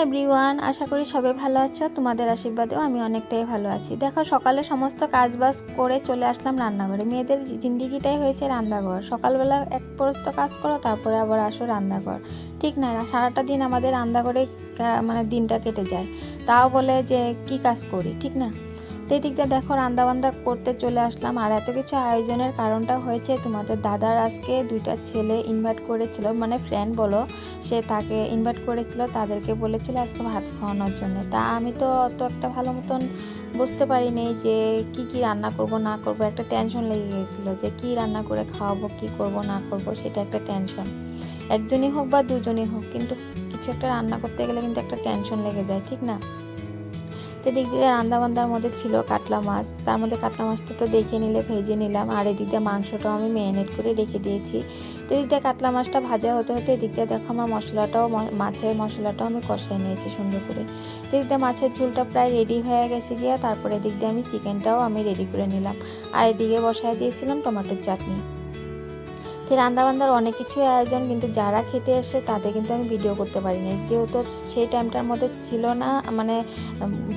Everyone, আশা করি সবাই ভালো আছো। তোমাদের আশীর্বাদেও আমি অনেকটাই ভালো আছি। দেখো, সকালে সমস্ত কাজবাজ করে চলে আসলাম রান্নাঘরে। মেয়েদের জিন্দিগিটাই হয়েছে রান্নাঘর। সকালবেলা এক প্রস্ত কাজ করো, তারপরে আবার আসো রান্নাঘর। ঠিক না? সারাটা দিন আমাদের রান্নাঘরে মানে দিনটা কেটে যায়। তাও বলে যে কি কাজ করি, ঠিক না? তো এই দিক দিয়ে দেখো, রান্নাবান্না করতে চলে আসলাম। আর এত কিছু আয়োজনের কারণটা হয়েছে, তোমাদের দাদার আজকে 2টা ছেলে ইনভাইট করেছিল, মানে ফ্রেন্ড বলো, সে তাকে ইনভাইট করেছিল, তাদেরকে বলেছিল আজকে ভাত খাওয়ানোর জন্য। তা আমি তো অত একটা ভালো মতন বুঝতে পারিনি যে কি কি রান্না করব না করব। একটা টেনশন লেগে গিয়েছিলো যে কি রান্না করে খাওয়াবো, কি করব না করব, সেটা একটা টেনশন। একজনই হোক বা দুজনই হোক, কিন্তু কিছু একটা রান্না করতে গেলে কিন্তু একটা টেনশন লেগে যায়, ঠিক না? তো দিক দিয়ে রান্নাবান্নার মধ্যে ছিল কাতলা মাছ। তার মধ্যে কাতলা মাছটা তো দেখে নিলে ভেজে নিলাম, আর এদিক দিয়ে মাংসটাও আমি ম্যারিনেট করে রেখে দিয়েছি। তো এদিক দিয়ে কাতলা মাছটা ভাজা হতে হতে এদিক দিয়ে দেখো আমার মশলাটাও, মাছের মশলাটাও আমি কষিয়ে নিয়েছি সুন্দর করে। তো এদিক দিয়ে মাছের ঝোলটা প্রায় রেডি হয়ে গেছে গিয়া, তারপরে এদিক দিয়ে আমি চিকেনটাও আমি রেডি করে নিলাম। আর এদিকে বসায় দিয়েছিলাম টমেটোর চাটনি। তো রান্নাবান্নার অনেক কিছুই আয়োজন, কিন্তু যারা খেতে আসে তাদের কিন্তু আমি ভিডিও করতে পারিনি, যেহেতু সেই টাইমটার মধ্যে ছিল না। মানে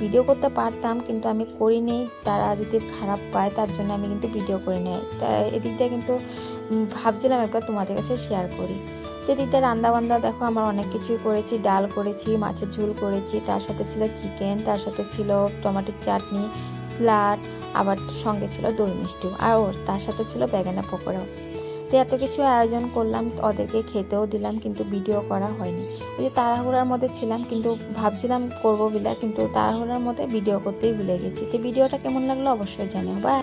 ভিডিও করতে পারতাম, কিন্তু আমি করিনি। তারা যদি খারাপ পায় তার জন্য আমি কিন্তু ভিডিও করি নাই। তা এদিক দিয়ে কিন্তু ভাবছিলাম একবার তোমাদের কাছে শেয়ার করি। তো এদিক দিয়ে রান্নাবান্না দেখো আমার অনেক কিছুই করেছি। ডাল করেছি, মাছের ঝোল করেছি, তার সাথে ছিল চিকেন, তার সাথে ছিল টমেটোর চাটনি, স্যালাড, আবার সঙ্গে ছিল দই মিষ্টিও, আর তার সাথে ছিল বেগুনের পকোড়াও। তো এত কিছু আয়োজন করলাম, ওদেরকে খেতেও দিলাম, কিন্তু ভিডিও করা হয়নি। ওই যে তাড়াহুড়ার মধ্যে ছিলাম, কিন্তু ভাবছিলাম করবো বিলা, কিন্তু তাড়াহুড়ার মধ্যে ভিডিও করতেই ভুলে গেছি। তো ভিডিওটা কেমন লাগলো অবশ্যই জানিও। বাই।